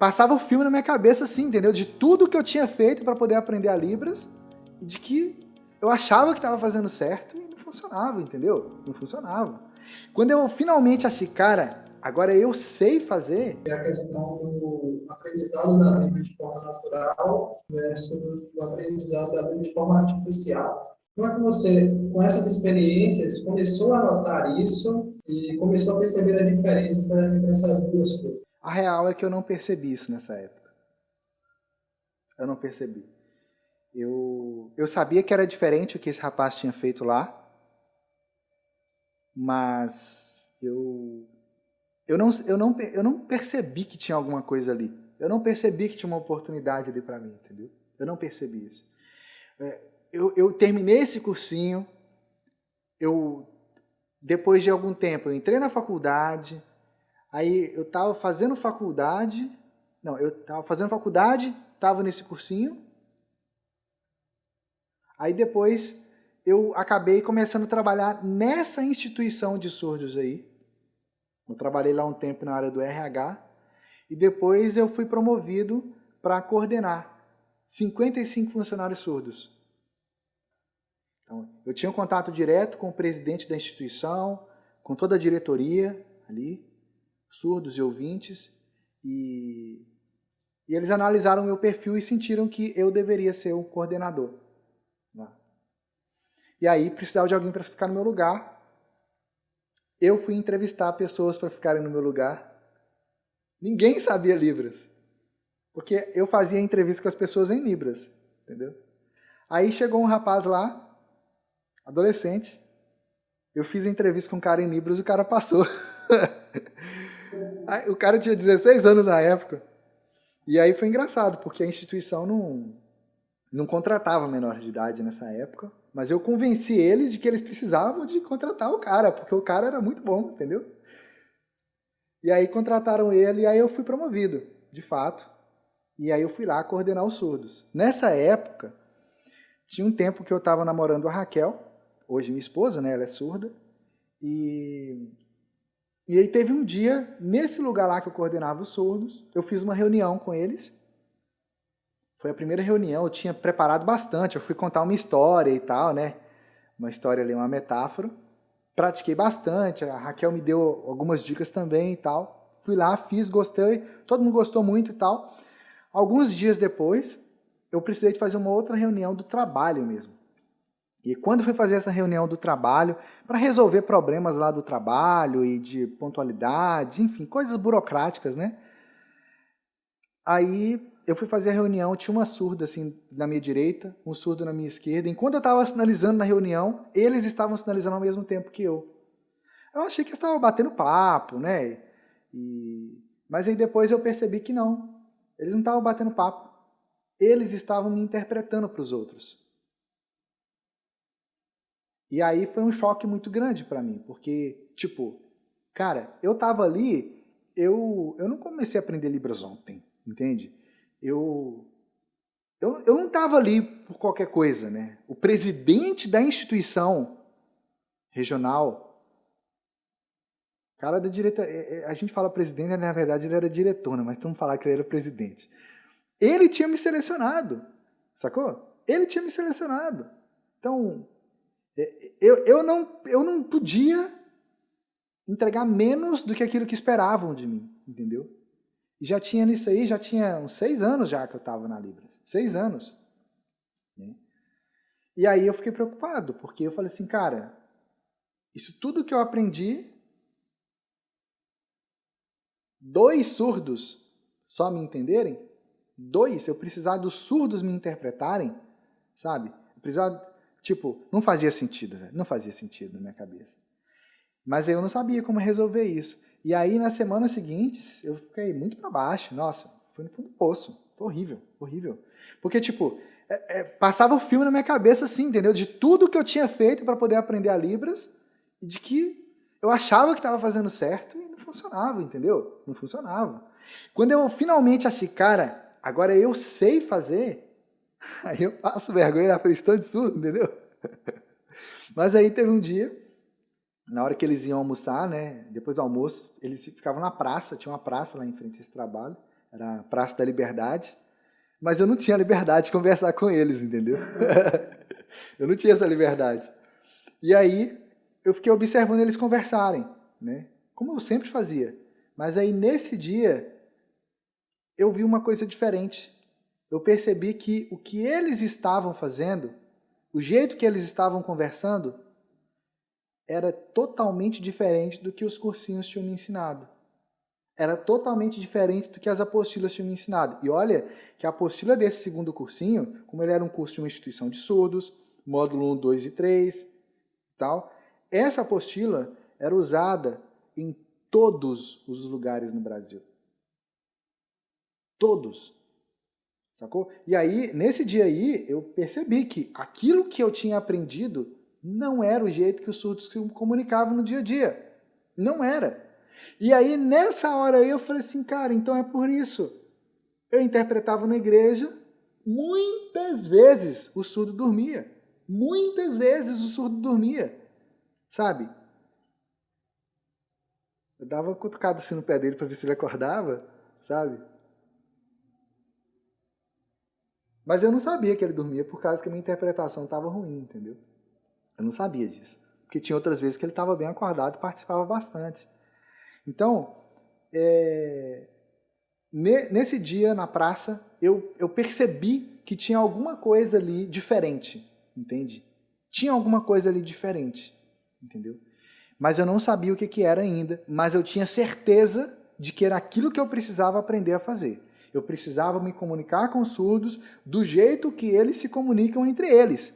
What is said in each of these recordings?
passava o filme na minha cabeça assim, entendeu? De tudo que eu tinha feito para poder aprender a Libras e de que eu achava que estava fazendo certo e não funcionava, entendeu? Não funcionava. Quando eu finalmente achei, cara, agora eu sei fazer. É a questão do aprendizado da língua de forma natural versus o aprendizado da língua de forma artificial. Como é que você, com essas experiências, começou a notar isso e começou a perceber a diferença entre essas duas coisas? A real é que eu não percebi isso nessa época. Eu não percebi. Eu sabia que era diferente o que esse rapaz tinha feito lá, mas eu não percebi que tinha alguma coisa ali. Eu não percebi que tinha uma oportunidade ali para mim, entendeu? Eu não percebi isso. Eu terminei esse cursinho, depois de algum tempo, eu entrei na faculdade, aí eu estava fazendo faculdade, não, eu estava fazendo faculdade, estava nesse cursinho, aí depois eu acabei começando a trabalhar nessa instituição de surdos aí. Eu trabalhei lá um tempo na área do RH e depois eu fui promovido para coordenar 55 funcionários surdos. Então, eu tinha um contato direto com o presidente da instituição, com toda a diretoria ali, surdos e ouvintes, e eles analisaram o meu perfil e sentiram que eu deveria ser o coordenador. E aí precisava de alguém para ficar no meu lugar. Eu fui entrevistar pessoas para ficarem no meu lugar. Ninguém sabia Libras, porque eu fazia entrevista com as pessoas em Libras, entendeu? Aí chegou um rapaz lá, adolescente, eu fiz a entrevista com um cara em Libras e o cara passou. O cara tinha 16 anos na época. E aí foi engraçado, porque a instituição não contratava menores de idade nessa época, mas eu convenci eles de que eles precisavam de contratar o cara, porque o cara era muito bom, entendeu? E aí contrataram ele e aí eu fui promovido, de fato. E aí eu fui lá coordenar os surdos. Nessa época, tinha um tempo que eu estava namorando a Raquel, hoje minha esposa, né? Ela é surda. E aí teve um dia, nesse lugar lá que eu coordenava os surdos, eu fiz uma reunião com eles. Foi a primeira reunião, eu tinha preparado bastante, eu fui contar uma história e tal, né? Uma história ali, uma metáfora. Pratiquei bastante, a Raquel me deu algumas dicas também e tal. Fui lá, fiz, gostei, todo mundo gostou muito e tal. Alguns dias depois, eu precisei de fazer uma outra reunião do trabalho mesmo. E quando fui fazer essa reunião do trabalho, para resolver problemas lá do trabalho e de pontualidade, enfim, coisas burocráticas, né? Aí eu fui fazer a reunião, tinha uma surda assim na minha direita, um surdo na minha esquerda. Enquanto eu estava sinalizando na reunião, eles estavam sinalizando ao mesmo tempo que eu. Eu achei que eles estavam batendo papo, né? Mas aí depois eu percebi que não. Eles não estavam batendo papo. Eles estavam me interpretando para os outros. E aí foi um choque muito grande para mim, porque, tipo, cara, eu tava ali, eu não comecei a aprender Libras ontem, entende? Eu não tava ali por qualquer coisa, né? O presidente da instituição regional, cara da diretoria, a gente fala presidente, na verdade ele era diretor, né? Mas vamos falar que ele era presidente. Ele tinha me selecionado, sacou? Ele tinha me selecionado. Então, eu não podia entregar menos do que aquilo que esperavam de mim, entendeu? E já tinha nisso aí, já tinha uns 6 anos já que eu estava na Libras. 6 anos. Né? E aí eu fiquei preocupado, porque eu falei assim, cara, isso tudo que eu aprendi, 2 surdos só me entenderem, 2, eu precisar dos surdos me interpretarem, sabe? Eu precisava, tipo, não fazia sentido, velho. Não fazia sentido na minha cabeça. Mas eu não sabia como resolver isso. E aí, nas semanas seguintes, eu fiquei muito para baixo. Nossa, fui no fundo do poço. Foi horrível, horrível. Porque, tipo, passava o filme na minha cabeça assim, entendeu? De tudo que eu tinha feito para poder aprender a Libras e de que eu achava que estava fazendo certo e não funcionava, entendeu? Não funcionava. Quando eu finalmente achei, cara, agora eu sei fazer, aí eu passo vergonha na frente de surdo, entendeu? Mas aí teve um dia, na hora que eles iam almoçar, né, depois do almoço, eles ficavam na praça, tinha uma praça lá em frente a esse trabalho, era a Praça da Liberdade, mas eu não tinha liberdade de conversar com eles, entendeu? Eu não tinha essa liberdade. E aí eu fiquei observando eles conversarem, né? Como eu sempre fazia. Mas aí nesse dia eu vi uma coisa diferente. Eu percebi que o que eles estavam fazendo, o jeito que eles estavam conversando, era totalmente diferente do que os cursinhos tinham me ensinado. Era totalmente diferente do que as apostilas tinham me ensinado. E olha que a apostila desse segundo cursinho, como ele era um curso de uma instituição de surdos, módulo 1, 2 e 3 e tal, essa apostila era usada em todos os lugares no Brasil. Todos. Sacou? E aí, nesse dia aí, eu percebi que aquilo que eu tinha aprendido não era o jeito que os surdos se comunicavam no dia a dia. Não era. E aí, nessa hora aí, eu falei assim, cara, então é por isso. Eu interpretava na igreja, muitas vezes o surdo dormia. Muitas vezes o surdo dormia. Sabe? Eu dava uma cutucada assim no pé dele para ver se ele acordava, sabe? Mas eu não sabia que ele dormia por causa que a minha interpretação estava ruim, entendeu? Eu não sabia disso. Porque tinha outras vezes que ele estava bem acordado e participava bastante. Então, nesse dia na praça, eu percebi que tinha alguma coisa ali diferente, entende? Tinha alguma coisa ali diferente, entendeu? Mas eu não sabia o que era ainda, mas eu tinha certeza de que era aquilo que eu precisava aprender a fazer. Eu precisava me comunicar com os surdos do jeito que eles se comunicam entre eles.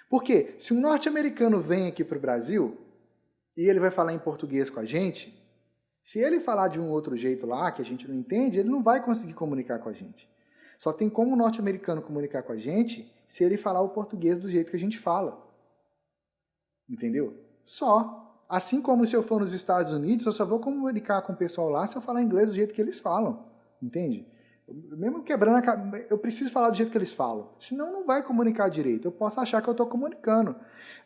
Porque se um norte-americano vem aqui para o Brasil e ele vai falar em português com a gente, se ele falar de um outro jeito lá, que a gente não entende, ele não vai conseguir comunicar com a gente. Só tem como o norte-americano comunicar com a gente se ele falar o português do jeito que a gente fala. Entendeu? Só. Assim como se eu for nos Estados Unidos, eu só vou comunicar com o pessoal lá se eu falar inglês do jeito que eles falam. Entende? Mesmo quebrando a cabeça, eu preciso falar do jeito que eles falam. Senão não vai comunicar direito. Eu posso achar que eu estou comunicando.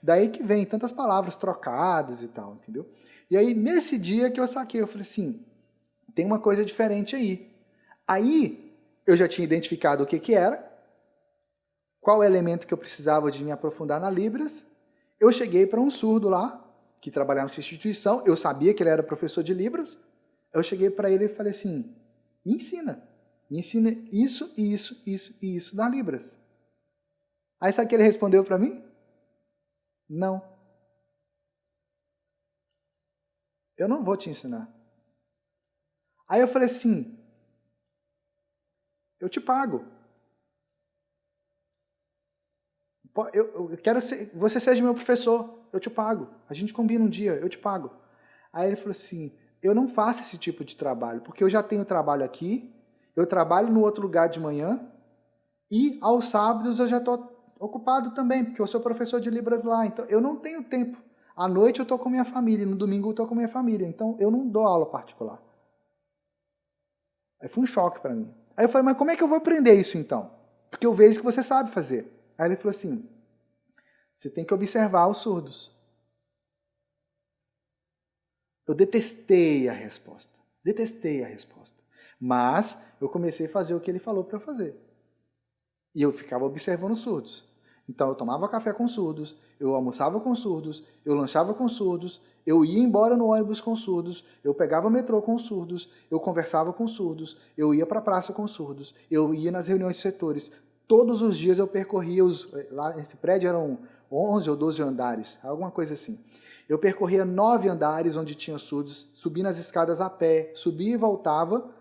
Daí que vem tantas palavras trocadas e tal, entendeu? E aí, nesse dia que eu saquei, eu falei assim, tem uma coisa diferente aí. Aí, eu já tinha identificado o que era, qual elemento que eu precisava de me aprofundar na Libras. Eu cheguei para um surdo lá, que trabalhava nessa instituição, eu sabia que ele era professor de Libras. Eu cheguei para ele e falei assim, me ensina isso, isso, isso e isso na Libras. Aí sabe o que ele respondeu para mim? Não. Eu não vou te ensinar. Aí eu falei assim, eu te pago. Eu quero que você seja meu professor, eu te pago. A gente combina um dia, eu te pago. Aí ele falou assim, eu não faço esse tipo de trabalho, porque eu já tenho trabalho aqui, eu trabalho no outro lugar de manhã, e aos sábados eu já estou ocupado também, porque eu sou professor de Libras lá, então eu não tenho tempo. À noite eu estou com minha família, no domingo eu estou com minha família, então eu não dou aula particular. Aí foi um choque para mim. Aí eu falei, mas como é que eu vou aprender isso então? Porque eu vejo que você sabe fazer. Aí ele falou assim, você tem que observar os surdos. Eu detestei a resposta. Detestei a resposta. Mas eu comecei a fazer o que ele falou para eu fazer. E eu ficava observando os surdos. Então eu tomava café com surdos, eu almoçava com surdos, eu lanchava com surdos, eu ia embora no ônibus com surdos, eu pegava o metrô com surdos, eu conversava com surdos, eu ia para a praça com surdos, eu ia nas reuniões de setores. Todos os dias eu percorria lá esse prédio eram 11 ou 12 andares, alguma coisa assim. Eu percorria 9 andares onde tinha surdos, subia nas escadas a pé, subia e voltava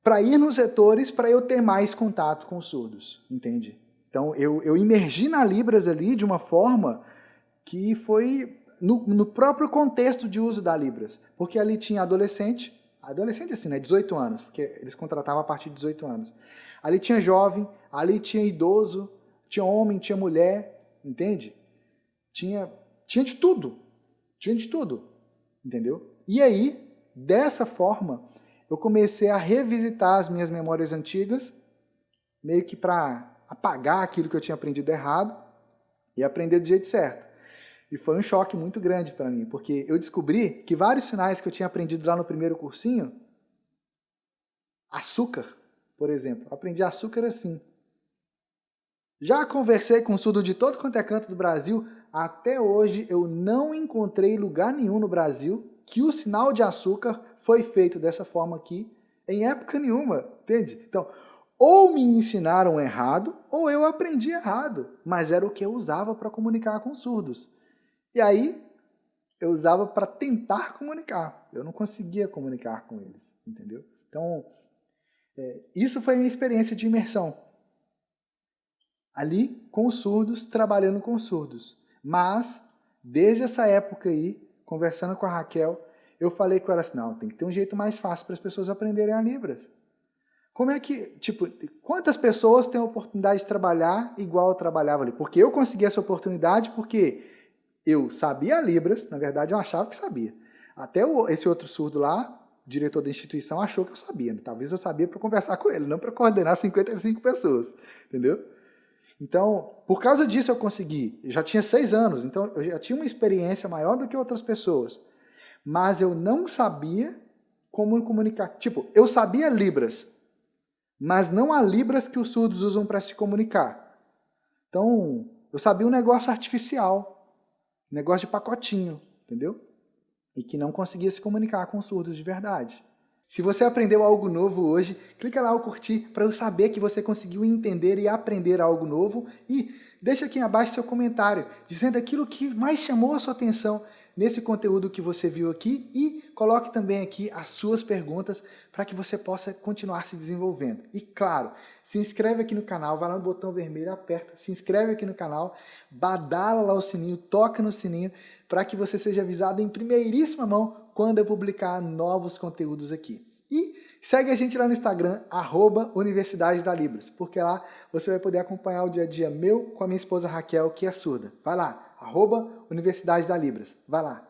para ir nos setores para eu ter mais contato com os surdos, entende? Então eu imergi na Libras ali de uma forma que foi no próprio contexto de uso da Libras, porque ali tinha adolescente assim, né, 18 anos, porque eles contratavam a partir de 18 anos. Ali tinha jovem, ali tinha idoso, tinha homem, tinha mulher, entende? Tinha de tudo, entendeu? E aí, dessa forma, eu comecei a revisitar as minhas memórias antigas, meio que para apagar aquilo que eu tinha aprendido errado e aprender do jeito certo. E foi um choque muito grande para mim, porque eu descobri que vários sinais que eu tinha aprendido lá no primeiro cursinho, açúcar, por exemplo. Aprendi açúcar assim. Já conversei com surdo de todo quanto é canto do Brasil. Até hoje eu não encontrei lugar nenhum no Brasil que o sinal de açúcar foi feito dessa forma aqui em época nenhuma, entende? Então, ou me ensinaram errado, ou eu aprendi errado, mas era o que eu usava para comunicar com surdos. E aí, eu usava para tentar comunicar. Eu não conseguia comunicar com eles, entendeu? Então, isso foi a minha experiência de imersão. Ali, com os surdos, trabalhando com os surdos. Mas, desde essa época aí, conversando com a Raquel, eu falei com ela assim, não, tem que ter um jeito mais fácil para as pessoas aprenderem a Libras. Como é que, tipo, quantas pessoas têm a oportunidade de trabalhar igual eu trabalhava ali? Porque eu consegui essa oportunidade porque eu sabia Libras, na verdade eu achava que sabia. Até esse outro surdo lá, diretor da instituição, achou que eu sabia. Talvez eu sabia para conversar com ele, não para coordenar 55 pessoas, entendeu? Então, por causa disso eu consegui. Eu já tinha 6 anos, então eu já tinha uma experiência maior do que outras pessoas. Mas eu não sabia como comunicar. Tipo, eu sabia Libras, mas não há Libras que os surdos usam para se comunicar. Então, eu sabia um negócio artificial, um negócio de pacotinho, entendeu? E que não conseguia se comunicar com os surdos de verdade. Se você aprendeu algo novo hoje, clica lá no curtir para eu saber que você conseguiu entender e aprender algo novo e deixa aqui abaixo seu comentário, dizendo aquilo que mais chamou a sua atenção nesse conteúdo que você viu aqui e coloque também aqui as suas perguntas para que você possa continuar se desenvolvendo. E claro, se inscreve aqui no canal, vai lá no botão vermelho, aperta, se inscreve aqui no canal, badala lá o sininho, toca no sininho para que você seja avisado em primeiríssima mão quando eu publicar novos conteúdos aqui. E segue a gente lá no Instagram, @Universidade da Libras, porque lá você vai poder acompanhar o dia a dia meu com a minha esposa Raquel, que é surda. Vai lá, @Universidade da Libras. Vai lá.